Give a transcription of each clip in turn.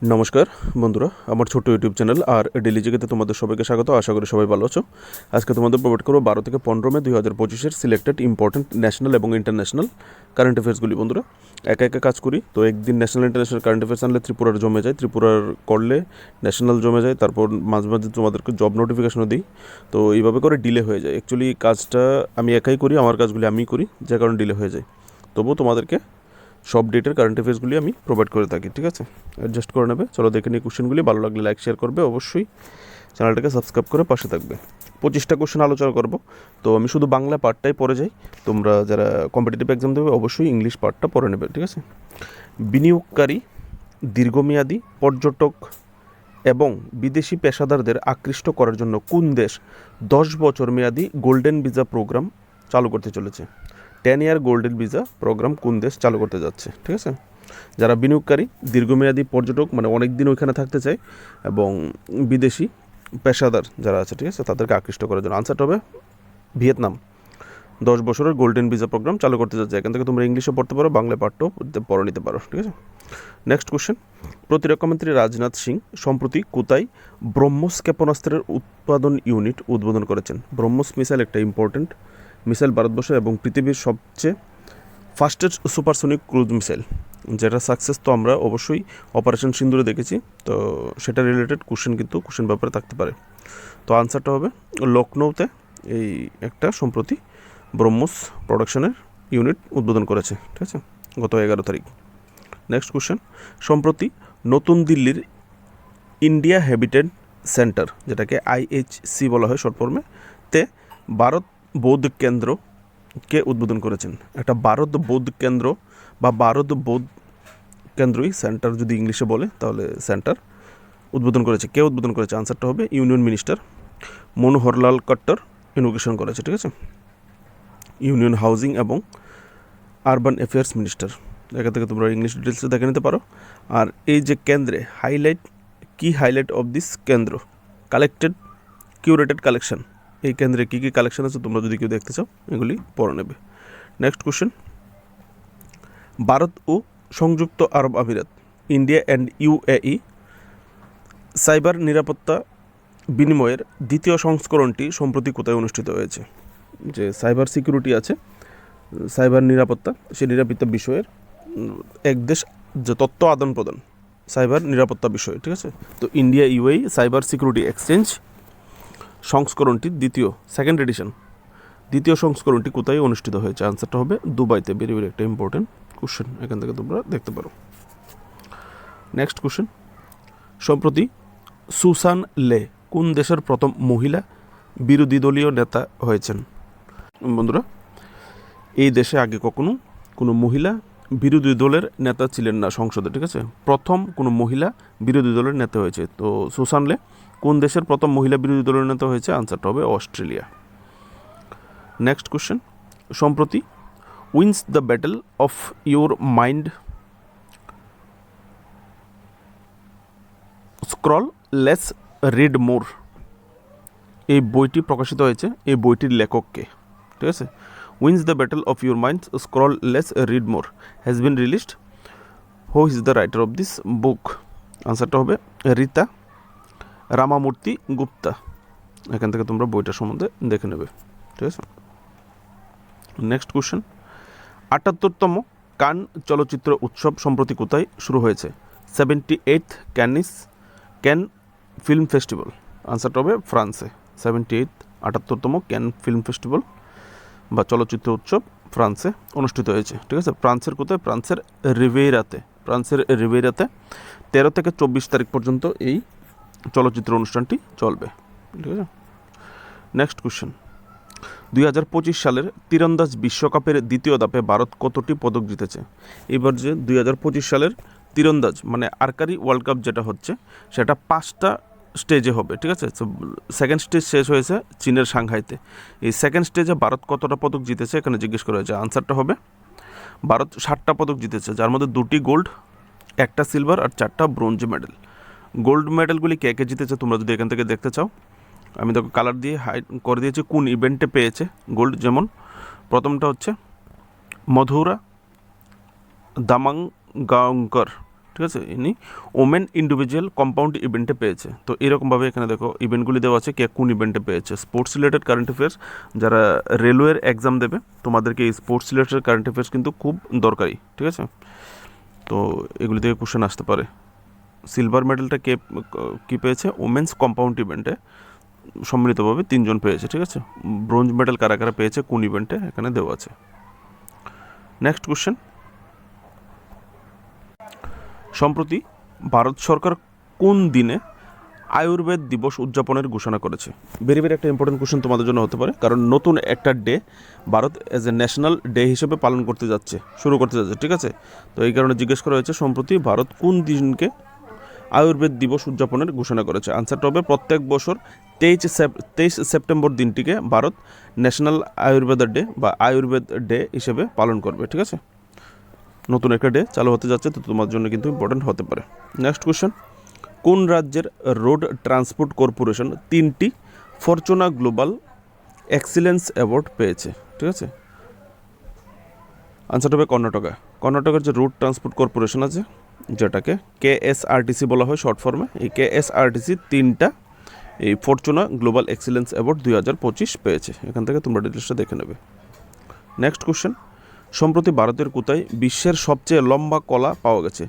নমস্কার বন্ধুরা, আমার ছোট্ট ইউটিউব চ্যানেল আর ডেলি জিকেতে তোমাদের সবাইকে স্বাগত। আশা করি সবাই ভালো আছো। আজকে তোমাদের প্রোভাইড করবো 12 থেকে 15 মে 2025-এর সিলেক্টেড ইম্পর্টেন্ট ন্যাশনাল এবং ইন্টারন্যাশনাল কারেন্ট অ্যাফেয়ার্সগুলি। বন্ধুরা, একা একা কাজ করি তো একদিন ন্যাশনাল ইন্টারন্যাশনাল কারেন্ট অ্যাফেয়ার্স আনলে ত্রিপুরার জমে যায়, ত্রিপুরার করলে ন্যাশনাল জমে যায়, তারপর মাঝে মাঝে তোমাদেরকে জব নোটিফিকেশনও দিই। তো এইভাবে করে ডিলে হয়ে যায়। অ্যাকচুয়ালি কাজটা আমি একাই করি, আমার কাজগুলি আমিই করি, যে কারণে ডিলে হয়ে যায়। তবুও তোমাদেরকে সব ডেটের কারেন্ট অ্যাফেয়ার্সগুলি আমি প্রোভাইড করে থাকি, ঠিক আছে? অ্যাডজাস্ট করে নেবে। চলো দেখে নিই কোশ্চেনগুলি। ভালো লাগলে লাইক শেয়ার করবে, অবশ্যই চ্যানেলটাকে সাবস্ক্রাইব করে পাশে থাকবে। 25টা কোশ্চেন আলোচনা করব। তো আমি শুধু বাংলা পার্টটাই পড়ে যাই। তোমরা যারা কম্পিটিটিভ এক্সাম দেবে অবশ্যই ইংলিশ পার্টটা পড়ে নেবে, ঠিক আছে? বিনিয়োগকারী, দীর্ঘমেয়াদী, পর্যটক এবং বিদেশি পেশাদারদের আকৃষ্ট করার জন্য কোন দেশ 10 বছর মেয়াদী গোল্ডেন ভিসা প্রোগ্রাম চালু করতে চলেছে? 10 ইয়ার গোল্ডেন ভিসা প্রোগ্রাম কোন দেশ চালু করতে যাচ্ছে, ঠিক আছে? যারা বিনিয়োগকারী, দীর্ঘমেয়াদী, পর্যটক মানে অনেক দিন ওইখানে থাকতে চায়, এবং বিদেশি পেশাদার যারা আছে, ঠিক আছে, তাদেরকে আকৃষ্ট করার জন্য। আনসারটা হবে ভিয়েতনাম। 10 বছরের গোল্ডেন ভিসা প্রোগ্রাম চালু করতে যাচ্ছে। এখান থেকে তোমরা ইংলিশও পড়তে পারো, বাংলা পাঠটাও পড়ে নিতে পারো, ঠিক আছে? Next question. প্রতিরক্ষামন্ত্রী রাজনাথ সিং সম্প্রতি কোথায় ব্রহ্মস ক্ষেপণাস্ত্রের উৎপাদন ইউনিট উদ্বোধন করেছেন? ব্রহ্মস মিসাইল একটা ইম্পর্টেন্ট মিসাইল ভারতবর্ষের এবং পৃথিবীর সবচেয়ে ফাস্টেস্ট সুপারসনিক ক্রুজ মিসাইল, যেটা সাকসেস তো আমরা অবশ্যই অপারেশন সিন্দুরে দেখেছি। তো সেটা রিলেটেড কোশ্চেন কিন্তু কোশ্চেন ব্যাপারে থাকতে পারে। তো আনসারটা হবে লখনৌতে এই একটা সম্প্রতি ব্রহ্মস প্রোডাকশনের ইউনিট উদ্বোধন করেছে, ঠিক আছে, গত 11 তারিখ। Next question. সম্প্রতি নতুন দিল্লির ইন্ডিয়া হ্যাবিটেট সেন্টার, যেটাকে IHC বলা হয় শর্ট ফর্মে, তে ভারত বৌদ্ধ কেন্দ্রকে উদ্বোধন করেছেন। একটা ভারত বৌদ্ধ কেন্দ্র বা ভারত বৌদ্ধ কেন্দ্রই সেন্টার যদি ইংলিশে বলে, তাহলে সেন্টার উদ্বোধন করেছে। কে উদ্বোধন করেছে? আনসারটা হবে union minister Manohar Lal Khattar inauguration করেছে, ঠিক আছে? ইউনিয়ন হাউজিং এবং আরবান অ্যাফেয়ার্স মিনিস্টার। এখান থেকে তোমরা ইংলিশ ডিটেলসে দেখে নিতে পারো। আর এই যে কেন্দ্রে হাইলাইট অফ দিস কেন্দ্র কালেক্টেড কিউরেটেড কালেকশন, এই কেন্দ্রে কী কী কালেকশন আছে তোমরা যদি কেউ দেখতে চাও এগুলি পড়ে নেবে। Next question. ভারত ও সংযুক্ত আরব আমিরাত, ইন্ডিয়া অ্যান্ড UAE সাইবার নিরাপত্তা বিনিময়ের দ্বিতীয় সংস্করণটি সম্প্রতি কোথায় অনুষ্ঠিত হয়েছে? যে সাইবার সিকিউরিটি আছে, সাইবার নিরাপত্তা, সেই নিরাপত্তা বিষয়ের এক দেশ যে তথ্য আদান প্রদান, সাইবার নিরাপত্তা বিষয়, ঠিক আছে? তো India UAE cyber security exchange সংস্করণটি সেকেন্ড এডিশন দ্বিতীয় সংস্করণটি কোথায় অনুষ্ঠিত হয়েছে? আনসারটা হবে দুবাইতে। ভেরি ভেরি একটা ইম্পর্টেন্ট কোশ্চেন, এখান থেকে তোমরা দেখতে পারো। Next question. সম্প্রতি সুসান লে কোন দেশের প্রথম মহিলা বিরোধী দলীয় নেতা হয়েছেন? বন্ধুরা, এই দেশে আগে কখনো কোনো মহিলা বিরোধী দলের নেতা ছিলেন না সংসদে, ঠিক আছে? প্রথম কোনো মহিলা বিরোধী দলের নেতা হয়েছে। তো সুসান লে কোন দেশের প্রথম মহিলা বিরোধী দলের নেতা হয়েছে? আনসারটা হবে অস্ট্রেলিয়া। Next question. সম্প্রতি wins the battle of your mind scroll less read more, এই বইটি প্রকাশিত হয়েছে। এই বইটির লেখককে, ঠিক আছে? Wins the battle of your mind scroll less read more has been released. Who is the writer of this book? আনসারটা হবে রীতা রামামূর্তি গুপ্তা। এখান থেকে তোমরা বইটার সম্বন্ধে দেখে নেবে, ঠিক আছে? Next question. 78তম কান চলচ্চিত্র উৎসব সম্প্রতি কোথায় শুরু হয়েছে? 78th can film festival. আনসারটা হবে ফ্রান্সে। 78তম ক্যান ফিল্ম ফেস্টিভ্যাল বা চলচ্চিত্র উৎসব ফ্রান্সে অনুষ্ঠিত হয়েছে, ঠিক আছে? ফ্রান্সের কোথায়? ফ্রান্সের রিভেইরাতে। 13 থেকে 24 তারিখ পর্যন্ত এই চলচ্চিত্র অনুষ্ঠানটি চলবে, ঠিক আছে? Next question. 2025 সালের তীরন্দাজ বিশ্বকাপের দ্বিতীয় ধাপে ভারত কতটি পদক জিতেছে? এবার যে 2025 সালের তীরন্দাজ মানে আর্কারি ওয়ার্ল্ড কাপ যেটা হচ্ছে, সেটা 5টা স্টেজে হবে, ঠিক আছে? সেকেন্ড স্টেজ শেষ হয়েছে চীনের সাংহাইতে। এই সেকেন্ড স্টেজে ভারত কতটা পদক জিতেছে এখানে জিজ্ঞেস করা হয়েছে। আনসারটা হবে ভারত 60টা পদক জিতেছে, যার মধ্যে 2টি গোল্ড, 1টা সিলভার আর 4টা ব্রোঞ্জ মেডেল। গোল্ড মেডেলগুলি কে কে জিতেছে তোমরা যদি এখান থেকে দেখতে চাও, আমি তোকে কালার দিয়ে হাইড করে দিয়েছি কোন ইভেন্টে পেয়েছে গোল্ড। যেমন প্রথমটা হচ্ছে মধুরা দামাঙ্গাঙ্কর, ঠিক আছে, ইনি ওমেন ইন্ডিভিজুয়াল কম্পাউন্ড ইভেন্টে পেয়েছে। তো এরকমভাবে এখানে দেখো ইভেন্টগুলি দেওয়া আছে, কে কোন ইভেন্টে পেয়েছে। স্পোর্টস রিলেটেড কারেন্ট অ্যাফেয়ার্স, যারা রেলওয়ের এক্সাম দেবে তোমাদেরকে এই স্পোর্টস রিলেটেড কারেন্ট অ্যাফেয়ার্স কিন্তু খুব দরকারি, ঠিক আছে। তো এগুলি থেকে কোশ্চেন আসতে পারে। সিলভার মেডেলটা কে কী পেয়েছে, ওমেন্স কম্পাউন্ড ইভেন্টে সম্মিলিতভাবে 3 জন পেয়েছে, ঠিক আছে। ব্রোঞ্জ মেডেল কারা কারা পেয়েছে কোন ইভেন্টে এখানে দেওয়া আছে। নেক্সট কোশ্চেন, সম্প্রতি ভারত সরকার কোন দিনে আয়ুর্বেদ দিবস উদযাপনের ঘোষণা করেছে? ভেরি ভেরি একটা ইম্পর্টেন্ট কোশ্চেন তোমাদের জন্য হতে পারে, কারণ নতুন একটা day Bharat as a national day হিসেবে পালন করতে যাচ্ছে, শুরু করতে যাচ্ছে, ঠিক আছে। তো এই কারণে জিজ্ঞেস করা হয়েছে সম্প্রতি ভারত কোন দিনকে আয়ুর্বেদ দিবস উদযাপনের ঘোষণা করেছে। আনসারটা হবে প্রত্যেক বছর 23 সেপ্টেম্বর দিনটিকে ভারত ন্যাশনাল আয়ুর্বেদ ডে বা আয়ুর্বেদ ডে হিসেবে পালন করবে, ঠিক আছে। নতুন একটা ডে চালু হতে যাচ্ছে, তো তোমার জন্য কিন্তু ইম্পর্টেন্ট হতে পারে। নেক্সট কোশ্চেন, কোন রাজ্যের রোড ট্রান্সপোর্ট কর্পোরেশন 3টি ফরচুনা গ্লোবাল এক্সিলেন্স অ্যাওয়ার্ড পেয়েছে? ঠিক আছে, আনসারটা হবে কর্ণাটকা। কর্ণাটকের যে রোড ট্রান্সপোর্ট কর্পোরেশন আছে, যেটাকে KSRTC বলা হয় শর্ট ফর্মে, এই KSRTC 3টা এই ফরচুনা গ্লোবাল এক্সিলেন্স অ্যাওয়ার্ড 2025 পেয়েছে। এখান থেকে তোমরা ডিটেলসটা দেখে নেবে। নেক্সট কোশ্চেন, সম্প্রতি ভারতের কোথায় বিশ্বের সবচেয়ে লম্বা কলা পাওয়া গেছে?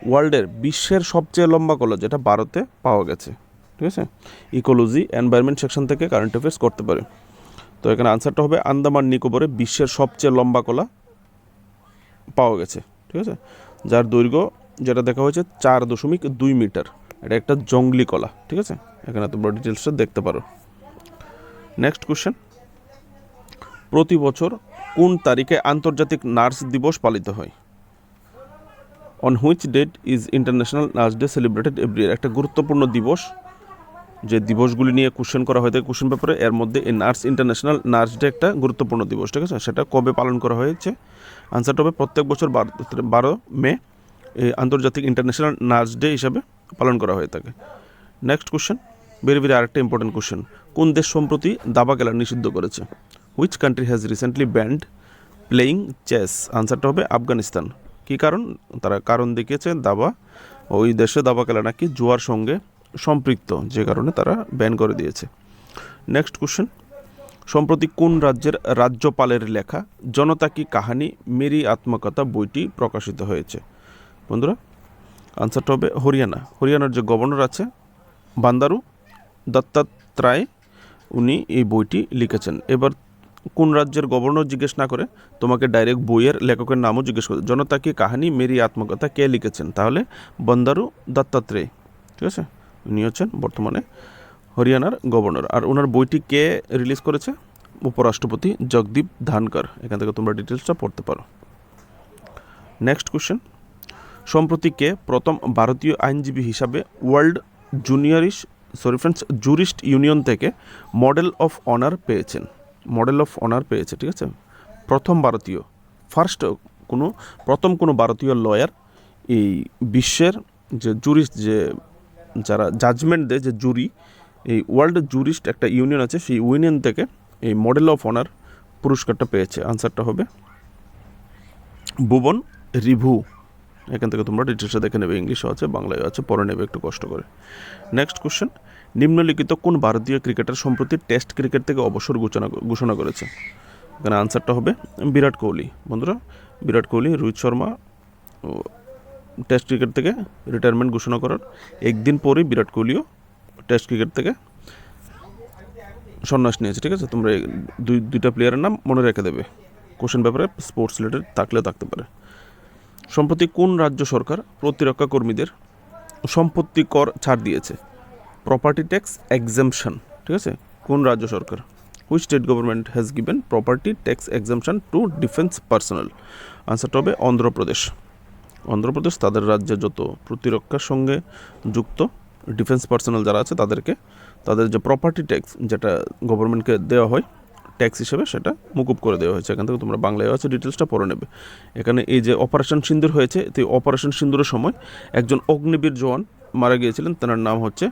ওয়ার্ল্ডের বিশ্বের সবচেয়ে লম্বা কলা যেটা ভারতে পাওয়া গেছে, ঠিক আছে। ইকোলজি এনভায়রনমেন্ট সেকশন থেকে কারেন্ট অ্যাফেয়ার্স করতে পারে। তো এখানে আনসারটা হবে আন্দামান নিকোবরে বিশ্বের সবচেয়ে লম্বা কলা পাওয়া গেছে, ঠিক আছে, যার দৈর্ঘ্য যেটা দেখা হয়েছে 4.2 মিটার। এটা একটা জঙ্গলি কলা, ঠিক আছে। এখানে তোমরা ডিটেলসটা দেখতে পারো। নেক্সট কোশ্চেন, প্রতি বছর কোন তারিখে আন্তর্জাতিক নার্স দিবস পালিত হয়? On which date is international nurse day celebrated every year? একটা গুরুত্বপূর্ণ দিবস, যে দিবসগুলি নিয়ে কোশ্চেন করা হয়ে থাকে কোশ্চেন পেপারে, এর মধ্যে এই ইন্টারন্যাশনাল নার্স ডে একটা গুরুত্বপূর্ণ দিবস, ঠিক আছে। সেটা কবে পালন করা হয়েছে? আনসারটা হবে প্রত্যেক বছর 12 মে এই আন্তর্জাতিক ইন্টারন্যাশনাল নার্স ডে হিসাবে পালন করা হয়ে থাকে। নেক্সট কোশ্চেন, ভেরি ভেরি আরেকটা ইম্পর্টেন্ট কোশ্চেন, কোন দেশ সম্প্রতি দাবা খেলা নিষিদ্ধ করেছে? Which country has recently banned playing chess? আনসারটা হবে আফগানিস্তান। কী কারণ? তারা কারণ দেখিয়েছে দাবা, ওই দেশে দাবা খেলা নাকি জুয়ার সঙ্গে সম্পৃক্ত, যে কারণে তারা ব্যান করে দিয়েছে। নেক্সট কোশ্চেন, সম্প্রতি কোন রাজ্যের রাজ্যপালের লেখা জনতা কি কাহানি মেরি আত্মকথা বইটি প্রকাশিত হয়েছে? বন্ধুরা, আনসারটা হবে হরিয়ানা। হরিয়ানার যে গভর্নর আছে বান্দারু দত্তাত্রেয়, উনি এই বইটি লিখেছেন। এবার কোন রাজ্যের গভর্নর জিজ্ঞেস না করে তোমাকে ডাইরেক্ট বইয়ের লেখকের নামও জিজ্ঞেস করে, জনতা কি কাহানি মেরি আত্মকথা কে লিখেছেন? তাহলে বান্দারু দত্তাত্রেয়, ঠিক আছে। উনি হচ্ছেন বর্তমানে হরিয়ানার গভর্নর। আর ওনার বইটি কে রিলিজ করেছে? উপরাষ্ট্রপতি জগদীপ ধানকর। এখান থেকে তোমরা ডিটেলসটা পড়তে পারো। নেক্সট কোশ্চেন, সম্প্রতি কে প্রথম ভারতীয় আইনজীবী হিসাবে ওয়ার্ল্ড জুরিস্ট ইউনিয়ন থেকে মডেল অফ অনার পেয়েছেন? মডেল অফ অনার পেয়েছে, ঠিক আছে। প্রথম কোনো ভারতীয় লয়ার এই বিশ্বের যে জুরিস্ট, যে যারা জাজমেন্ট দেয়, যে জুরি, এই ওয়ার্ল্ড জুরিস্ট একটা ইউনিয়ন আছে, সেই ইউনিয়ন থেকে এই মডেল অফ অনার পুরস্কারটা পেয়েছে। আনসারটা হবে ভুবন রিভু। এখান থেকে তোমরা ডিটেলসটা দেখে নেবে, ইংলিশও আছে বাংলায়ও আছে, পড়ে নেবে একটু কষ্ট করে। নেক্সট কোশ্চেন, নিম্নলিখিত কোন ভারতীয় ক্রিকেটার সম্প্রতি টেস্ট ক্রিকেট থেকে অবসর ঘোষণা করেছে? এখানে আনসারটা হবে বিরাট কোহলি। বন্ধুরা, বিরাট কোহলি, রোহিত শর্মা টেস্ট ক্রিকেট থেকে রিটায়ারমেন্ট ঘোষণা করার একদিন পরেই বিরাট কোহলিও টেস্ট ক্রিকেট থেকে সন্ন্যাস নিয়েছে, ঠিক আছে। তোমরা দুইটা প্লেয়ারের নাম মনে রেখে দেবে, কোশ্চেন পেপারে স্পোর্টস রিলেটেড থাকলেও থাকতে পারে। সম্প্রতি কোন রাজ্য সরকার প্রতিরক্ষা কর্মীদের সম্পত্তি কর ছাড় দিয়েছে? প্রপার্টি ট্যাক্স এক্সাম্পশন, ঠিক আছে। কোন রাজ্য সরকার? Which state government has given property tax exemption to defence personnel? আনসারটা হবে অন্ধ্রপ্রদেশ। অন্ধ্রপ্রদেশ তাদের রাজ্যে যত প্রতিরক্ষার সঙ্গে যুক্ত ডিফেন্স পার্সোনাল যারা আছে তাদেরকে তাদের যে প্রপার্টি ট্যাক্স যেটা গভর্নমেন্টকে দেওয়া হয় ট্যাক্স হিসেবে, সেটা মুকুব করে দেওয়া হয়েছে। এখান থেকে তোমরা বাংলায় আছে ডিটেলসটা পড়ে নেবে। এখানে এই যে অপারেশন সিন্দুর হয়েছে, তো অপারেশন সিন্দুরের সময় একজন অগ্নিবীর জওয়ান মারা গিয়েছিলেন, তার নাম হচ্ছে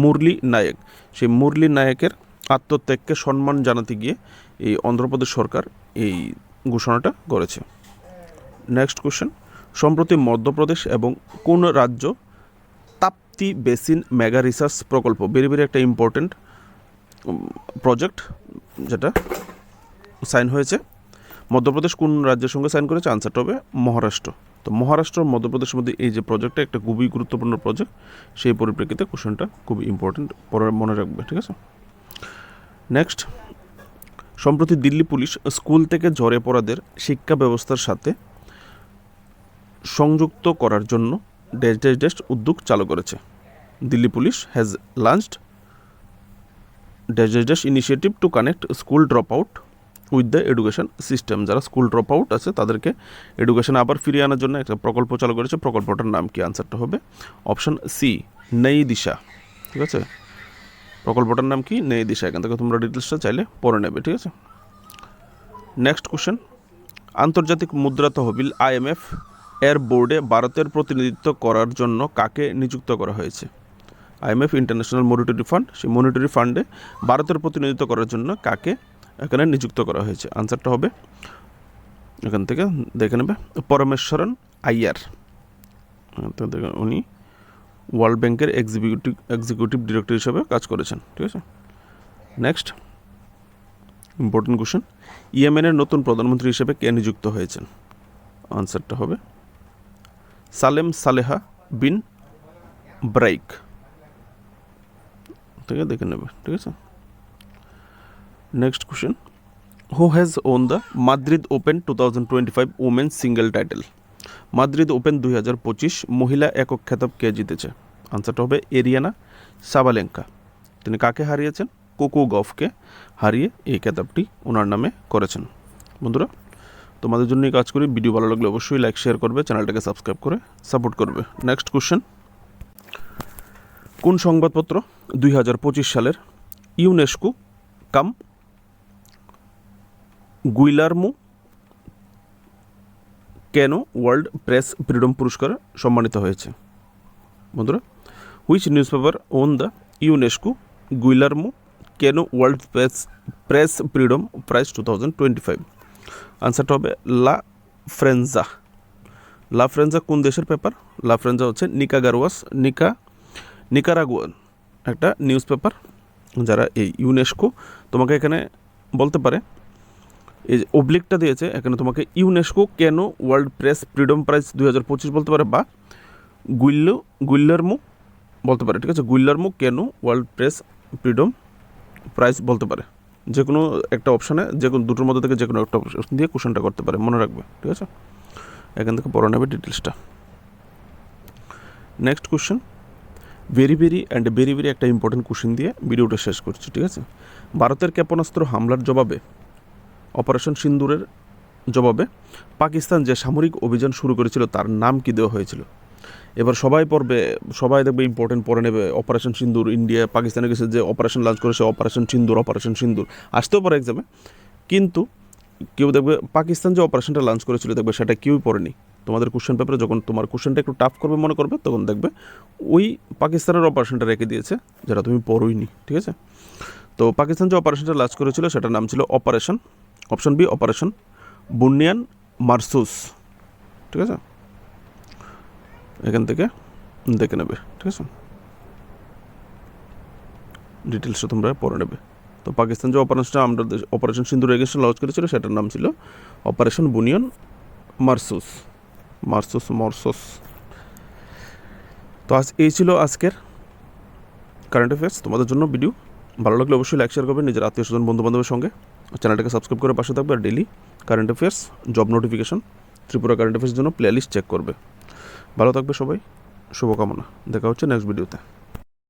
মুরলী নায়ক। সেই মুরলী নায়কের আত্মত্যাগকে সম্মান জানাতে গিয়ে এই অন্ধ্রপ্রদেশ সরকার এই ঘোষণাটা করেছে। নেক্সট কোশ্চেন, সম্প্রতি মধ্যপ্রদেশ এবং কোন রাজ্য তাপ্তি বেসিন মেগা রিসার্চ প্রকল্প, ভেরি ভেরি একটা ইম্পর্টেন্ট প্রজেক্ট যেটা সাইন হয়েছে, মধ্যপ্রদেশ কোন রাজ্যের সঙ্গে সাইন করেছে? আনসারটা হবে মহারাষ্ট্র। তো মহারাষ্ট্র মধ্যপ্রদেশের মধ্যে এই যে প্রজেক্টটা একটা খুবই গুরুত্বপূর্ণ প্রজেক্ট, সেই পরিপ্রেক্ষিতে কোশ্চেনটা খুবই ইম্পর্টেন্ট, পরে মনে রাখবে, ঠিক আছে। নেক্সট, সম্প্রতি দিল্লি পুলিশ স্কুল থেকে ঝরে পড়াদের শিক্ষা ব্যবস্থার সাথে সংযুক্ত করার জন্য ড্যাশ ড্যাশ ড্যাশ উদ্যোগ চালু করেছে। Delhi police has launched dash dash dash initiative to connect school drop out with the education system. যারা স্কুল ড্রপ আউট আছে তাদেরকে এডুকেশন আবার ফিরিয়ে আনার জন্য একটা প্রকল্প চালু করেছে। প্রকল্পটার নাম কি? আনসারটা হবে অপশন সি, নই দিশা। ঠিক আছে, প্রকল্পটার নাম কি? নই দিশা। এখান থেকে তোমরা ডিটেলসটা চাইলে পড়ে নেবে, ঠিক আছে। নেক্সট কোশ্চেন, আন্তর্জাতিক মুদ্রা তহবিল IMF এর বোর্ডে ভারতের প্রতিনিধিত্ব করার জন্য কাকে নিযুক্ত করা হয়েছে? IMF ইন্টারন্যাশনাল মনিটারি ফান্ড, সেই মনিটারি ফান্ডে ভারতের প্রতিনিধিত্ব করার জন্য কাকে এখানে নিযুক্ত করা হয়েছে? আনসারটা হবে এখান থেকে দেখে নেবে পরমেশ্বরন আইয়ার। উনি ওয়ার্ল্ড ব্যাংকের এক্সিকিউটিভ ডিরেক্টর হিসেবে কাজ করেছেন, ঠিক আছে। নেক্সট ইম্পর্টেন্ট কোশ্চেন, ইয়েমেনের নতুন প্রধানমন্ত্রী হিসেবে কে নিযুক্ত হয়েছেন? আনসারটা হবে সালেম সালেহা বিন ব্রাইক। ঠিক আছে, দেখে নেবে, ঠিক আছে। Next question, who has won the Madrid open 2025 women's single title? Madrid open 2025 মহিলা একক খেতাব কে জিতেছে? আনসারটা হবে এরিয়ানা সাবালেঙ্কা। তিনি কাকে হারিয়েছেন? কোকো গফকে হারিয়ে এই খেতাবটি ওনার নামে করেছেন। বন্ধুরা, তোমাদের জন্যই কাজ করি। ভিডিও ভালো লাগলে অবশ্যই লাইক শেয়ার করবে, চ্যানেলটাকে সাবস্ক্রাইব করে সাপোর্ট করবে। নেক্সট কোশ্চেন, কোন সংবাদপত্র 2025 সালের ইউনেস্কো কাম গুইলার্মো কেনো ওয়ার্ল্ড প্রেস ফ্রিডম পুরস্কার সম্মানিত হয়েছে? বন্ধুরা, which news paper won the UNESCO Guillermo কেনো ওয়ার্ল্ড প্রেস ফ্রিডম প্রাইজ 2025? আনসারটা হবে লা ফ্রেঞ্জা। লা ফ্রেঞ্জা কোন দেশের পেপার? লা ফ্রেঞ্জা হচ্ছে নিকারাগুয়ান একটা নিউজ পেপার। যারা এই ইউনেস্কো, তোমাকে এখানে বলতে পারে, এই যে অবলিকটা দিয়েছে এখানে, তোমাকে ইউনেস্কো কেন ওয়ার্ল্ড প্রেস ফ্রিডম প্রাইজ 2025 বলতে পারে, বা গুইলার্মো বলতে পারে, ঠিক আছে। গুইলার্মো কেন ওয়ার্ল্ড প্রেস ফ্রিডম প্রাইজ বলতে পারে। যে কোনো একটা অপশানে, যে কোনো দুটোর মধ্যে থেকে যে কোনো একটা অপশন দিয়ে কোশ্চেনটা করতে পারে, মনে রাখবে, ঠিক আছে। এখান থেকে পড়ে নেবে ডিটেলসটা। নেক্সট কোশ্চেন, ভেরি ভেরি একটা ইম্পর্টেন্ট কোশ্চেন দিয়ে ভিডিওটা শেষ করছি, ঠিক আছে। ভারতের ক্ষেপণাস্ত্র হামলার জবাবে, অপারেশন সিন্দুরের জবাবে পাকিস্তান যে সামরিক অভিযান শুরু করেছিল তার নাম কি দেওয়া হয়েছিল? এবার সবাই পড়বে, সবাই দেখবে, ইম্পর্টেন্ট পড়ে নেবে। অপারেশন সিন্দুর, ইন্ডিয়া পাকিস্তানের কাছে যে অপারেশন লঞ্চ করেছে অপারেশন সিন্দুর আসতেও পারে এক্সামে, কিন্তু কেউ দেখবে পাকিস্তান যে অপারেশনটা লঞ্চ করেছিল দেখবে সেটা কেউই পড়েনি। তোমাদের কোশ্চেন পেপারে যখন তোমার কোশ্চেনটা একটু টাফ করবে মনে করবে, তখন দেখবে ওই পাকিস্তানের অপারেশনটা রেখে দিয়েছে যেটা তুমি পড়োইনি, ঠিক আছে। তো পাকিস্তান যে অপারেশনটা লঞ্চ করেছিল সেটার নাম ছিল অপারেশন, অপশন বি, অপারেশন বুনিয়ান মারসুস, ঠিক আছে। এখান থেকে দেখে নেবে, ঠিক আছে, ডিটেলসটা তোমরা পড়ে নেবে। তো পাকিস্তান যে অপারেশনটা আমরা অপারেশন সিন্দুর এগেনস্টে লঞ্চ করেছিল সেটার নাম ছিল অপারেশন বুনিয়ান মারসুস। তো এই ছিল আজকের কারেন্ট অ্যাফেয়ার্স তোমাদের জন্য ভিডিও। ভালো লাগলে অবশ্যই লাইক শেয়ার করবে, নিজের আত্মীয় স্বজন বন্ধু বান্ধবের সঙ্গে। চ্যানেলটাকে সাবস্ক্রাইব করে পাশে থাকবে, আর daily current affairs, job notification, Tripura current অ্যাফেয়ার্সের জন্য প্লেলিস্ট চেক করবে। ভালো থাকবে সবাই, শুভকামনা। দেখা হচ্ছে নেক্সট ভিডিওতে।